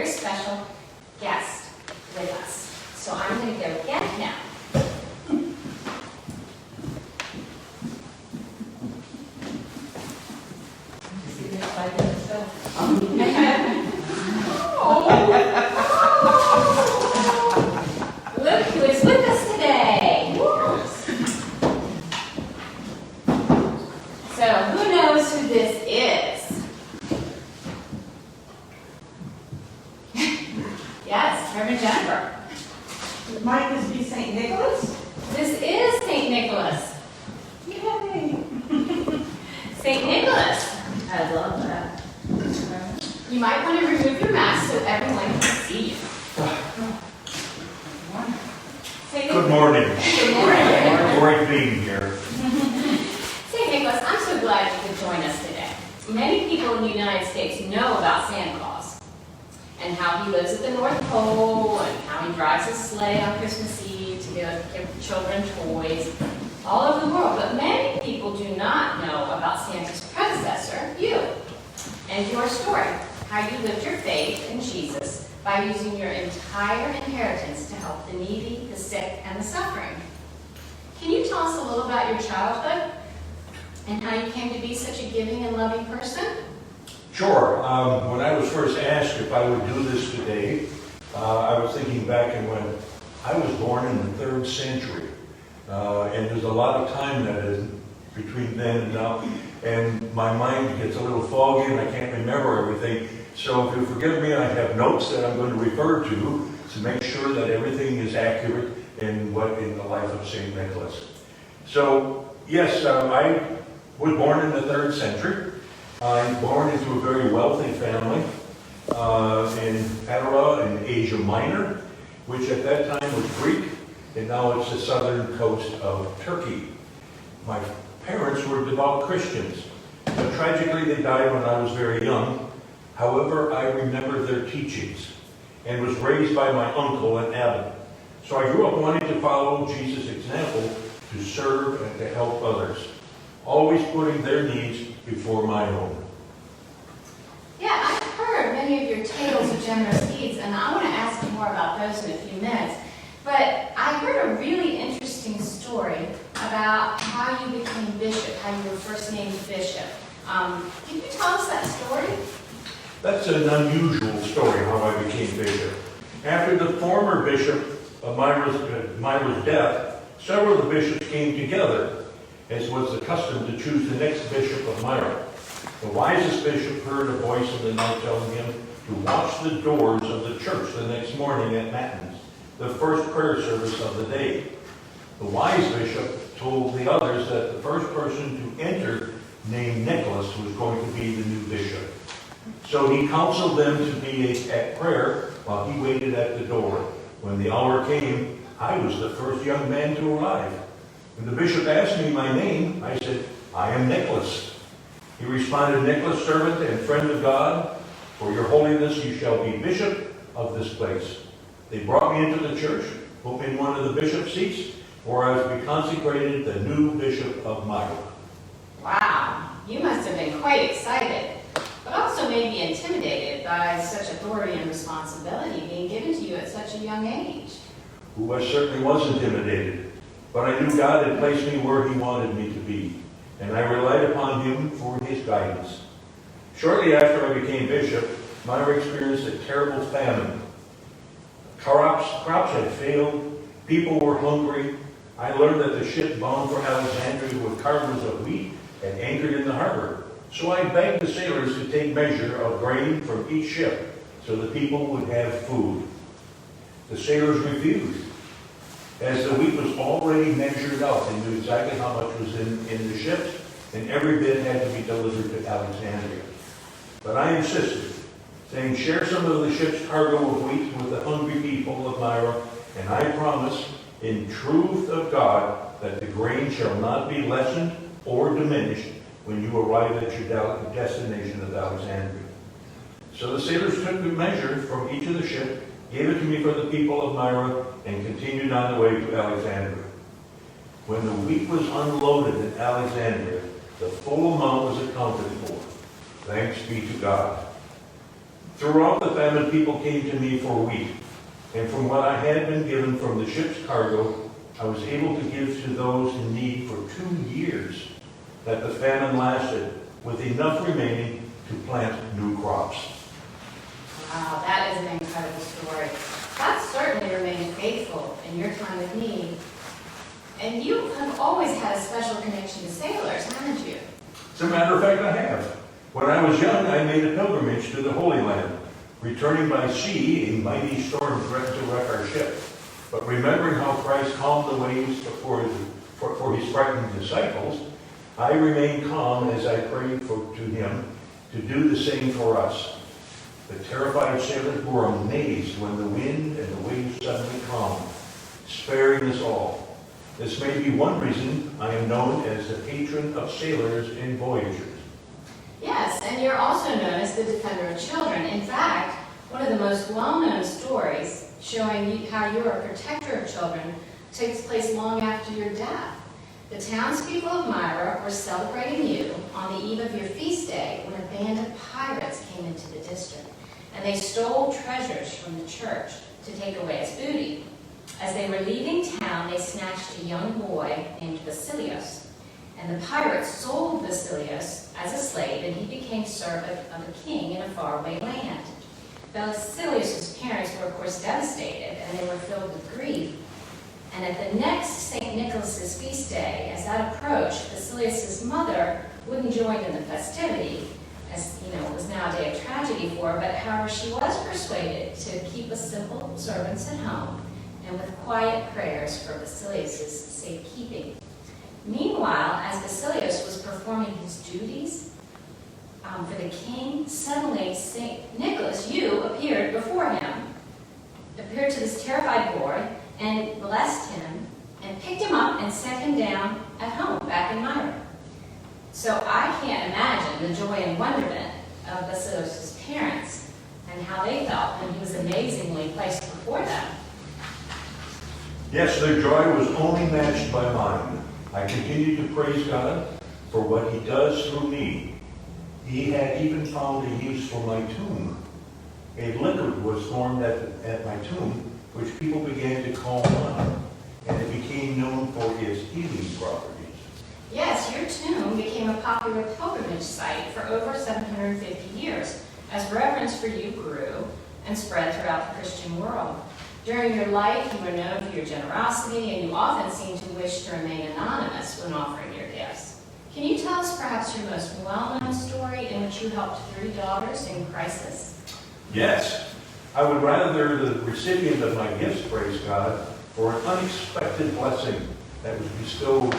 very special guest with us. So I'm going to go get him. Look who is with us today. So who knows who this is? Yes, Reverend Jennifer. Might this be St. Nicholas? This is St. Nicholas. Yay! St. Nicholas. I love that. You might want to remove your mask so everyone can see you. St. Good morning. Good morning. Great being here. St. Nicholas, I'm so glad you could join us today. Many people in the United States know about Santa Claus and how he lives at the North Pole and how he drives his sleigh on Christmas Eve to give children toys all over the world. But many people do not know about Santa's predecessor, you, and your story, how you lived your faith in Jesus by using your entire inheritance to help the needy, the sick, and the suffering. Can you tell us a little about your childhood and how you came to be such a giving and loving person? Sure. When I was first asked if I would do this today, I was thinking back and when I was born in the 3rd century. And there's a lot of time that is between then and now. And my mind gets a little foggy and I can't remember everything. So if you forgive me, I have notes that I'm going to refer to make sure that everything is accurate in the life of St. Nicholas. So, yes, I was born in the 3rd century. I was born into a very wealthy family in Patara in Asia Minor, which at that time was Greek, and now it's the southern coast of Turkey. My parents were devout Christians, but tragically they died when I was very young. However, I remember their teachings and was raised by my uncle, an abbot. So I grew up wanting to follow Jesus' example to serve and to help others, always putting their needs before my own. Yeah, I've heard many of your tales of generous deeds, and I want to ask you more about those in a few minutes. But I heard a really interesting story about how you became bishop, how you were first named bishop. Can you tell us that story? That's an unusual story, how I became bishop. After the former bishop of Myra's death, several of the bishops came together, as was the custom to choose the next bishop of Myra. The wisest bishop heard a voice in the night telling him to watch the doors of the church the next morning at Matins, the first prayer service of the day. The wise bishop told the others that the first person to enter, named Nicholas, was going to be the new bishop. So he counseled them to be at prayer while he waited at the door. When the hour came, I was the first young man to arrive. When the bishop asked me my name, I said, "I am Nicholas." He responded, "Nicholas, servant and friend of God, for your holiness you shall be bishop of this place." They brought me into the church, put me in one of the bishop seats, where I was to be consecrated the new bishop of Myra. Wow, you must have been quite excited, but also maybe intimidated by such authority and responsibility being given to you at such a young age. Who I certainly was intimidated, but I knew God had placed me where He wanted me to be, and I relied upon Him for His guidance. Shortly after I became bishop, Myra experienced a terrible famine. Crops had failed, people were hungry. I learned that the ship bound for Alexandria with cargoes of wheat had anchored in the harbor. So I begged the sailors to take measure of grain from each ship so the people would have food. The sailors refused. As the wheat was already measured out, they knew exactly how much was in the ships, and every bit had to be delivered to Alexandria. But I insisted, saying, "Share some of the ship's cargo of wheat with the hungry people of Myra, and I promise, in truth of God, that the grain shall not be lessened or diminished when you arrive at your destination of Alexandria." So the sailors took the measure from each of the ship, gave it to me for the people of Myra, and continued on the way to Alexandria. When the wheat was unloaded in Alexandria, the full amount was accounted for. Thanks be to God. Throughout the famine, people came to me for wheat, and from what I had been given from the ship's cargo, I was able to give to those in need for 2 years, that the famine lasted, with enough remaining to plant new crops. Wow, that is an incredible story. God certainly remained faithful in your time of need. And you have always had a special connection to sailors, haven't you? As a matter of fact, I have. When I was young, I made a pilgrimage to the Holy Land. Returning by sea, a mighty storm threatened to wreck our ship. But remembering how Christ calmed the waves for his frightened disciples, I remained calm as I prayed to him to do the same for us. The terrified sailors were amazed when the wind and the waves suddenly calmed, sparing us all. This may be one reason I am known as the patron of sailors and voyagers. Yes, and you're also known as the defender of children. In fact, one of the most well-known stories showing how you're a protector of children takes place long after your death. The townspeople of Myra were celebrating you on the eve of your feast day when a band of pirates came into the district, and they stole treasures from the church to take away as booty. As they were leaving town, they snatched a young boy named Basilios, and the pirates sold Basilios as a slave, and he became servant of a king in a faraway land. Basilios' parents were, of course, devastated, and they were filled with grief. And at the next St. Nicholas's feast day, as that approached, Basilius' mother wouldn't join in the festivity, as it was now a day of tragedy for her, but however, she was persuaded to keep the simple servants at home, and with quiet prayers for Basilius' safekeeping. Meanwhile, as Basilius was performing his duties for the king, suddenly St. Nicholas, you appeared before him, appeared to this terrified boy, and blessed him, and picked him up and set him down at home, back in Myra. So I can't imagine the joy and wonderment of Basilius' parents and how they felt when he was amazingly placed before them. Yes, their joy was only matched by mine. I continued to praise God for what he does through me. He had even found a use for my tomb. A liquid was formed at my tomb, which people began to call wine, and it became known for its healing properties. Yes, your tomb became a popular pilgrimage site for over 750 years, as reverence for you grew and spread throughout the Christian world. During your life, you were known for your generosity, and you often seemed to wish to remain anonymous when offering your gifts. Can you tell us perhaps your most well-known story in which you helped 3 daughters in crisis? Yes, I would rather the recipient of my gifts praise God for an unexpected blessing that was bestowed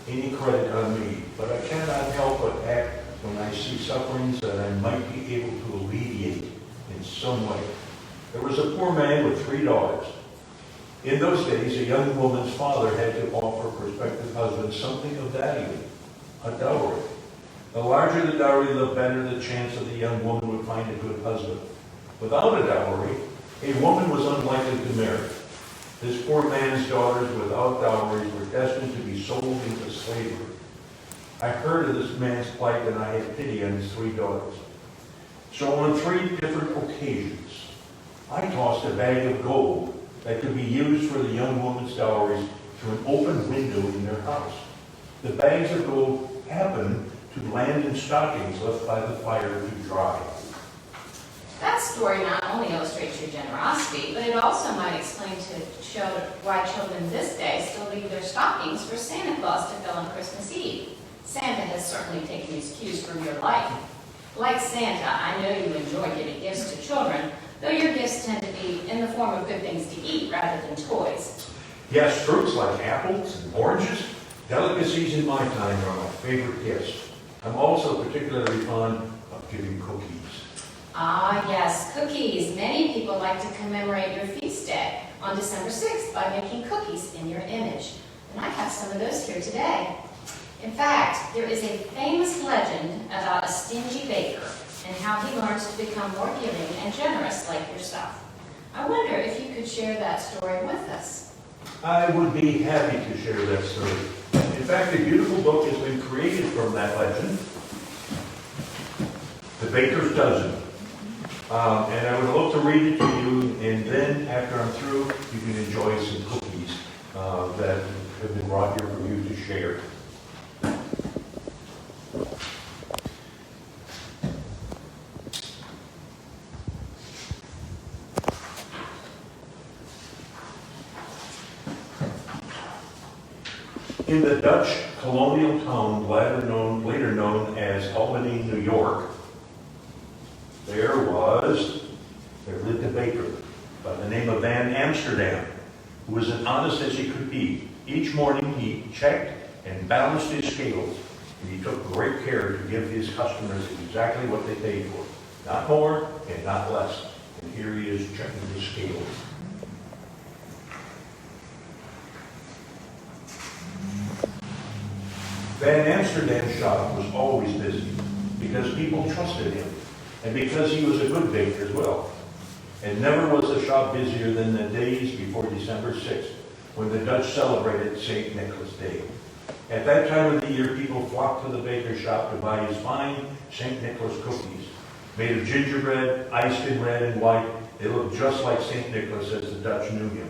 any credit on me, but I cannot help but act when I see sufferings that I might be able to alleviate in some way. There was a poor man with 3 daughters. In those days, a young woman's father had to offer prospective husband something of value, a dowry. The larger the dowry, the better the chance that the young woman would find a good husband. Without a dowry, a woman was unlikely to marry. This poor man's daughters without dowries were destined to be sold into slavery. I heard of this man's plight, and I had pity on his 3 daughters. So on 3 different occasions, I tossed a bag of gold that could be used for the young woman's dowries through an open window in their house. The bags of gold happened to land in stockings left by the fire to dry. That story not only illustrates your generosity, but it also might explain to children why children this day still leave their stockings for Santa Claus to fill on Christmas Eve. Santa has certainly taken his cues from your life. Like Santa, I know you enjoy giving gifts to children, though your gifts tend to be in the form of good things to eat rather than toys. Yes, fruits like apples and oranges, delicacies in my time are my favorite gifts. I'm also particularly fond of giving cookies. Ah, yes, cookies. Many people like to commemorate your feast day on December 6th by making cookies in your image. And I have some of those here today. In fact, there is a famous legend about a stingy baker and how he learns to become more giving and generous like yourself. I wonder if you could share that story with us. I would be happy to share that story. In fact, a beautiful book has been created from that legend, The Baker's Dozen. And I would love to read it to you, and then after I'm through, you can enjoy some cookies that have been brought here for you to share. In the Dutch colonial town, later known as Albany, New York, there lived a baker by the name of Van Amsterdam, who was as honest as he could be. Each morning he checked and balanced his scales, and he took great care to give his customers exactly what they paid for, not more and not less. And here he is checking his scales. Van Amsterdam's shop was always busy because people trusted him and because he was a good baker as well. And never was the shop busier than the days before December 6th, when the Dutch celebrated St. Nicholas Day. At that time of the year, people flocked to the baker's shop to buy his fine St. Nicholas cookies. Made of gingerbread, iced in red and white, they looked just like St. Nicholas as the Dutch knew him.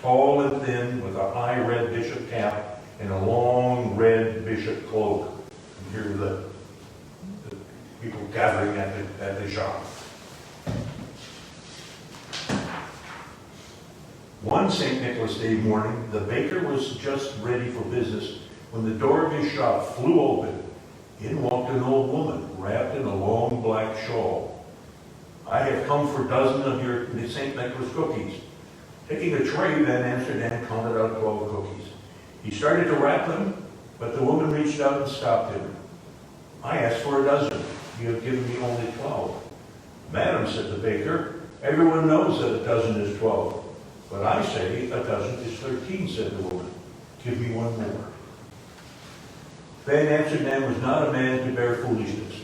Tall and thin, with a high red bishop cap, and a long red bishop cloak. And here are the people gathering at the shop. One St. Nicholas Day morning, the baker was just ready for business when the door of his shop flew open. In walked an old woman, wrapped in a long black shawl. "I have come for a dozen of your St. Nicholas cookies." Taking a tray, Van Amsterdam counted out 12 cookies. He started to wrap them, but the woman reached out and stopped him. "I asked for a dozen. You have given me only 12. "Madam," said the baker, "everyone knows that a dozen is 12. But I say a dozen is 13, said the woman. "Give me one more." Van Amsterdam was not a man to bear foolishness.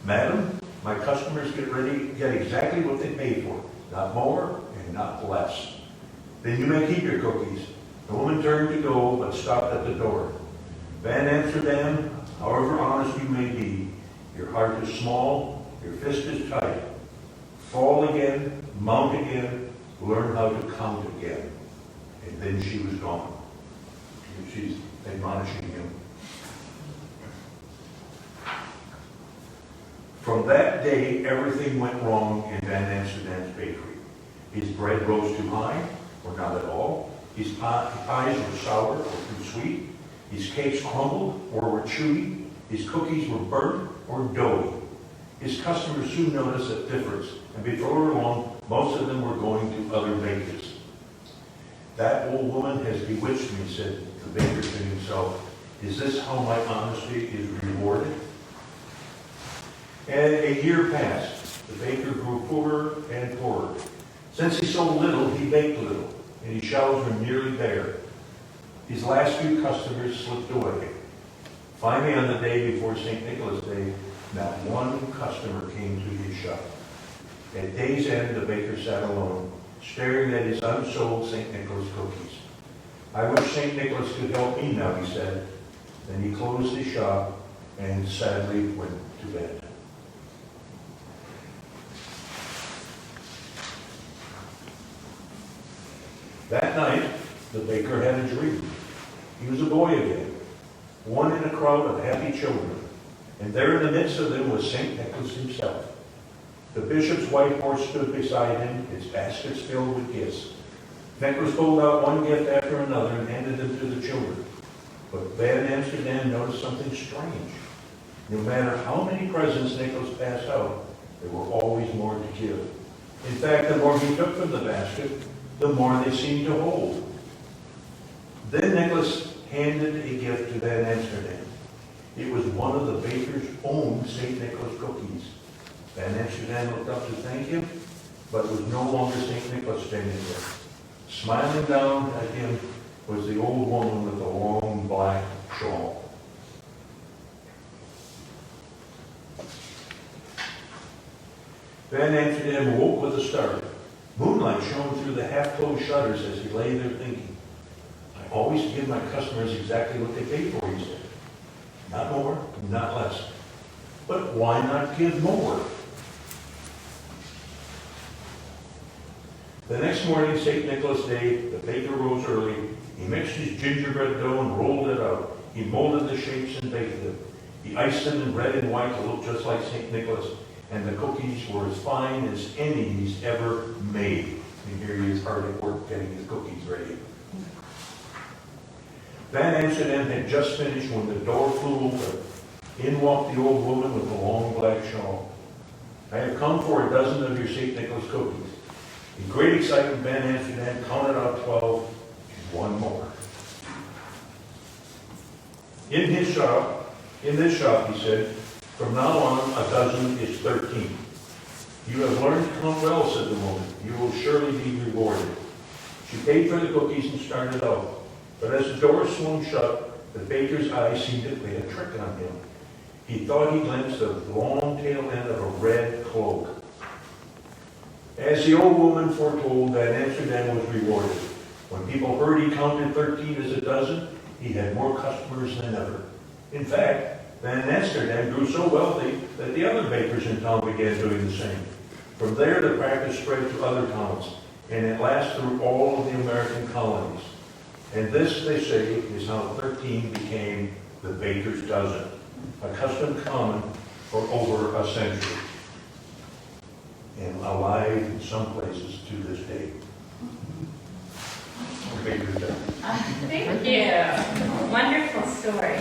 "Madam, my customers get exactly what they pay for, not more and not less." "Then you may keep your cookies." The woman turned to go, but stopped at the door. "Van Amsterdam, however honest you may be, your heart is small, your fist is tight. Fall again, mount again, learn how to count again." And then she was gone. She's admonishing him. From that day, everything went wrong in Van Amsterdam's bakery. His bread rose too high, or not at all. His pies were sour or too sweet. His cakes crumbled or were chewy. His cookies were burnt or doughy. His customers soon noticed a difference, and before long, most of them were going to other bakers. "That old woman has bewitched me," said the baker to himself. "Is this how my honesty is rewarded?" And a year passed. The baker grew poorer and poorer. Since he sold little, he baked little, and his shelves were nearly bare. His last few customers slipped away. Finally, on the day before St. Nicholas Day, not one customer came to his shop. At day's end, the baker sat alone, staring at his unsold St. Nicholas cookies. "I wish St. Nicholas could help me now," he said. Then he closed his shop and sadly went to bed. That night, the baker had a dream. He was a boy again, one in a crowd of happy children, and there in the midst of them was St. Nicholas himself. The bishop's white horse stood beside him, its baskets filled with gifts. Nicholas pulled out one gift after another and handed them to the children. But Van Amsterdam noticed something strange. No matter how many presents Nicholas passed out, there were always more to give. In fact, the more he took from the basket, the more they seemed to hold. Then Nicholas handed a gift to Van Amsterdam. It was one of the baker's own St. Nicholas cookies. Van Amsterdam looked up to thank him, but it was no longer St. Nicholas standing there. Smiling down at him was the old woman with the long black shawl. Van Amsterdam woke with a start. Moonlight shone through the half-closed shutters as he lay there thinking. "I always give my customers exactly what they pay for," he said. "Not more, not less. But why not give more?" The next morning, St. Nicholas Day, the baker rose early. He mixed his gingerbread dough and rolled it out. He molded the shapes and baked them. He iced them in red and white to look just like St. Nicholas, and the cookies were as fine as any he's ever made. And here he is hard at work getting his cookies ready. Van Amsterdam had just finished when the door flew open. In walked the old woman with the long black shawl. "I have come for a dozen of your St. Nicholas cookies." In great excitement, Van Amsterdam counted out 12 and one more. In this shop, he said, "From now on, a dozen is 13. "You have learned to count well," said the woman. "You will surely be rewarded." She paid for the cookies and started out. But as the door swung shut, the baker's eyes seemed to play a trick on him. He thought he glimpsed the long tail end of a red cloak. As the old woman foretold, Van Amsterdam was rewarded. When people heard he counted 13 as a dozen, he had more customers than ever. In fact, Van Amsterdam grew so wealthy that the other bakers in town began doing the same. From there, the practice spread to other towns, and at last through all of the American colonies. And this, they say, is how 13 became the baker's dozen, a custom common for over a century, and alive in some places to this day. Baker's dozen. Thank you. Wonderful story.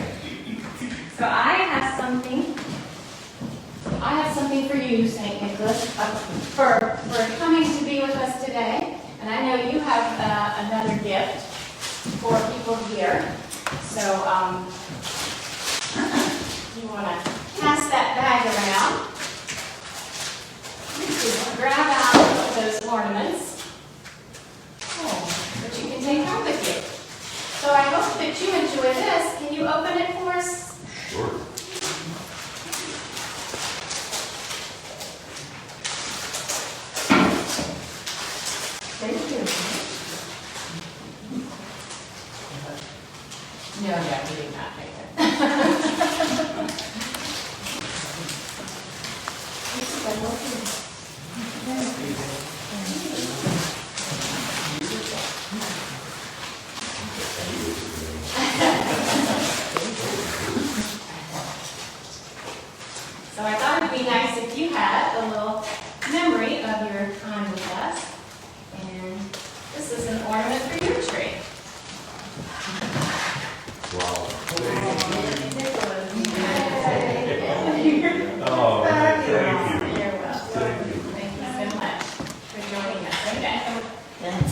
So I have something for you, St. Nicholas, for coming to be with us today. And I know you have another gift for people here. So you want to pass that bag around. Just grab out those ornaments that you can take home with you. So I hope that you enjoy this. Can you open it for us? Sure. Thank you. No, yeah, we did not take it. So I thought it'd be nice if you had a little memory of your time with us. And this is an ornament for your tree. Wow. Yay. Oh, thank you. You're welcome. Thank you. Thank you so much for joining us today.